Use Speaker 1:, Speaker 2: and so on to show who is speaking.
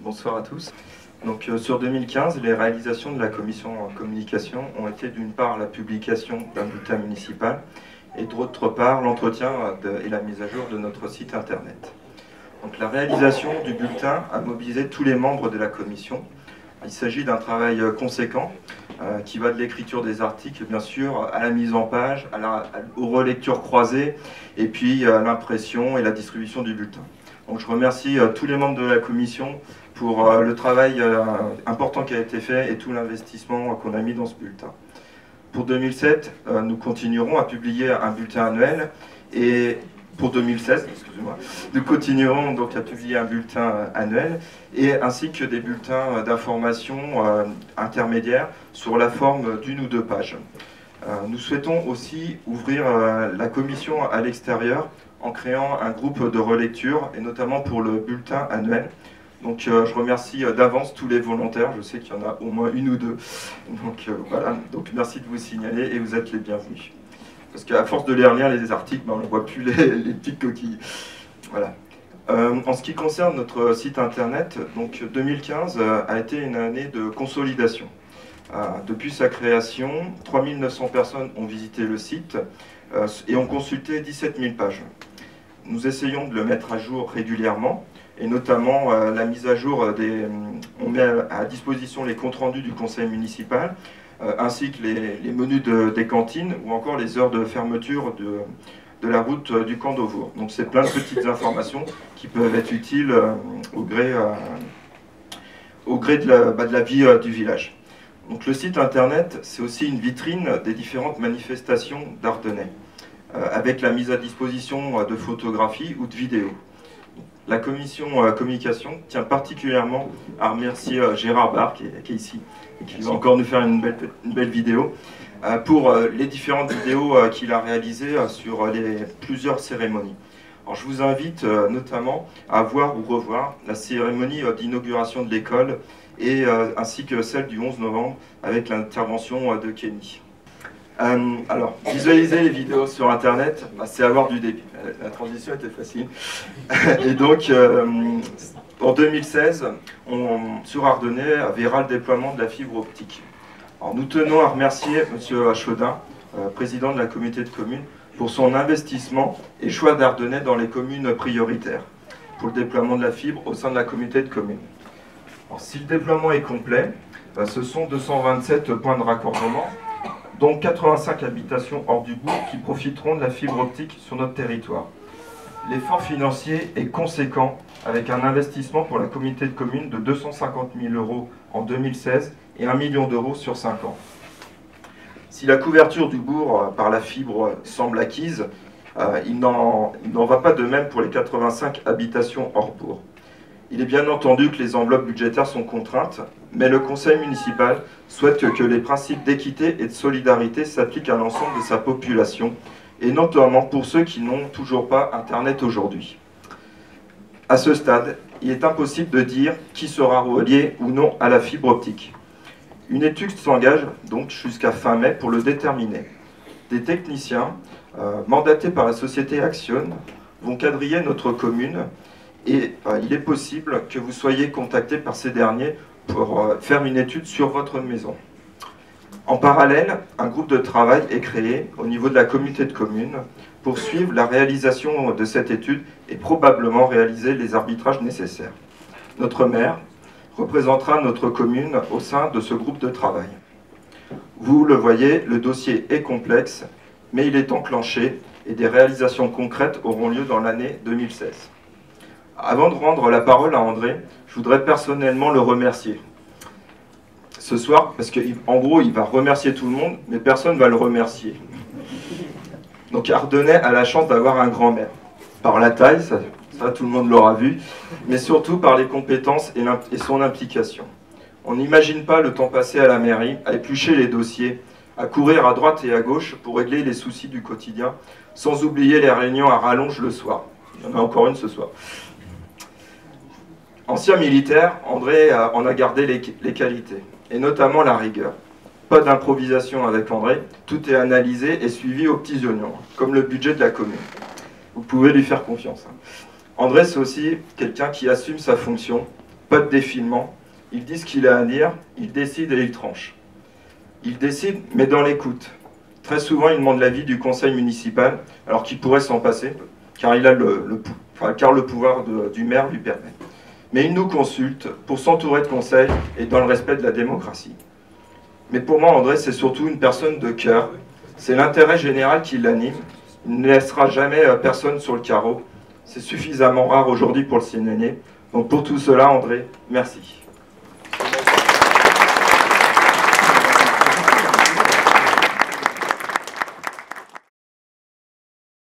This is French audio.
Speaker 1: Bonsoir à tous. Donc, sur 2015, les réalisations de la commission communication ont été d'une part la publication d'un bulletin municipal et d'autre part l'entretien et la mise à jour de notre site internet. Donc, la réalisation du bulletin a mobilisé tous les membres de la commission. Il s'agit d'un travail conséquent qui va de l'écriture des articles, bien sûr, à la mise en page, aux relectures croisées et puis à l'impression et la distribution du bulletin. Donc, je remercie tous les membres de la commission pour le travail important qui a été fait et tout l'investissement qu'on a mis dans ce bulletin. Pour 2007, nous continuerons à publier un bulletin annuel et pour 2016, excusez-moi, nous continuerons donc à publier un bulletin annuel et ainsi que des bulletins d'information intermédiaires sur la forme d'une ou deux pages. Nous souhaitons aussi ouvrir la commission à l'extérieur en créant un groupe de relecture et notamment pour le bulletin annuel. Donc je remercie d'avance tous les volontaires, je sais qu'il y en a au moins une ou deux. Donc voilà, donc merci de vous signaler et vous êtes les bienvenus. Parce qu'à force de les relire les articles, on ne voit plus les petites coquilles. Voilà. En ce qui concerne notre site internet, donc 2015 a été une année de consolidation. Depuis sa création, 3900 personnes ont visité le site et ont consulté 17 000 pages. Nous essayons de le mettre à jour régulièrement, et notamment la mise à jour on met à disposition les comptes rendus du conseil municipal, ainsi que les menus des cantines, ou encore les heures de fermeture de la route du camp d'Auvour. Donc c'est plein de petites informations qui peuvent être utiles au gré de la vie du village. Donc le site internet, c'est aussi une vitrine des différentes manifestations d'Ardennais, avec la mise à disposition de photographies ou de vidéos. La commission communication tient particulièrement à remercier Gérard Barre, qui est ici, et qui va encore nous faire une belle vidéo, pour les différentes vidéos qu'il a réalisées sur plusieurs cérémonies. Alors, je vous invite notamment à voir ou revoir la cérémonie d'inauguration de l'école, ainsi que celle du 11 novembre, avec l'intervention de Kenny. Alors, visualiser les vidéos sur Internet, c'est avoir du débit. La transition était facile. Et donc, en 2016, sur Ardennais, verra le déploiement de la fibre optique. Alors, nous tenons à remercier M. Chaudin, président de la communauté de communes, pour son investissement et choix d'Ardennais dans les communes prioritaires pour le déploiement de la fibre au sein de la communauté de communes. Alors, si le déploiement est complet, ce sont 227 points de raccordement, dont 85 habitations hors du bourg qui profiteront de la fibre optique sur notre territoire. L'effort financier est conséquent avec un investissement pour la communauté de communes de 250 000 € en 2016 et 1 million d'euros sur 5 ans. Si la couverture du bourg par la fibre semble acquise, il n'en va pas de même pour les 85 habitations hors bourg. Il est bien entendu que les enveloppes budgétaires sont contraintes, mais le conseil municipal souhaite que les principes d'équité et de solidarité s'appliquent à l'ensemble de sa population, et notamment pour ceux qui n'ont toujours pas Internet aujourd'hui. À ce stade, il est impossible de dire qui sera relié ou non à la fibre optique. Une étude s'engage donc jusqu'à fin mai pour le déterminer. Des techniciens, mandatés par la société Action, vont quadriller notre commune, et il est possible que vous soyez contacté par ces derniers pour faire une étude sur votre maison. En parallèle, un groupe de travail est créé au niveau de la communauté de communes pour suivre la réalisation de cette étude et probablement réaliser les arbitrages nécessaires. Notre maire représentera notre commune au sein de ce groupe de travail. Vous le voyez, le dossier est complexe, mais il est enclenché et des réalisations concrètes auront lieu dans l'année 2016. Avant de rendre la parole à André, je voudrais personnellement le remercier. Ce soir, parce qu'en gros, il va remercier tout le monde, mais personne ne va le remercier. Donc Ardennais a la chance d'avoir un grand-maire. Par la taille, ça tout le monde l'aura vu, mais surtout par les compétences et son implication. On n'imagine pas le temps passé à la mairie, à éplucher les dossiers, à courir à droite et à gauche pour régler les soucis du quotidien, sans oublier les réunions à rallonge le soir. Il y en a encore une ce soir. Ancien militaire, André en a gardé les qualités, et notamment la rigueur. Pas d'improvisation avec André, tout est analysé et suivi aux petits oignons, comme le budget de la commune. Vous pouvez lui faire confiance. André, c'est aussi quelqu'un qui assume sa fonction, pas de défilement. Il dit ce qu'il a à dire, il décide et il tranche. Il décide, mais dans l'écoute. Très souvent, il demande l'avis du conseil municipal, alors qu'il pourrait s'en passer, car le pouvoir du maire lui permet. Mais il nous consulte pour s'entourer de conseils et dans le respect de la démocratie. Mais pour moi, André, c'est surtout une personne de cœur. C'est l'intérêt général qui l'anime. Il ne laissera jamais personne sur le carreau. C'est suffisamment rare aujourd'hui pour le signaler. Donc pour tout cela, André, merci.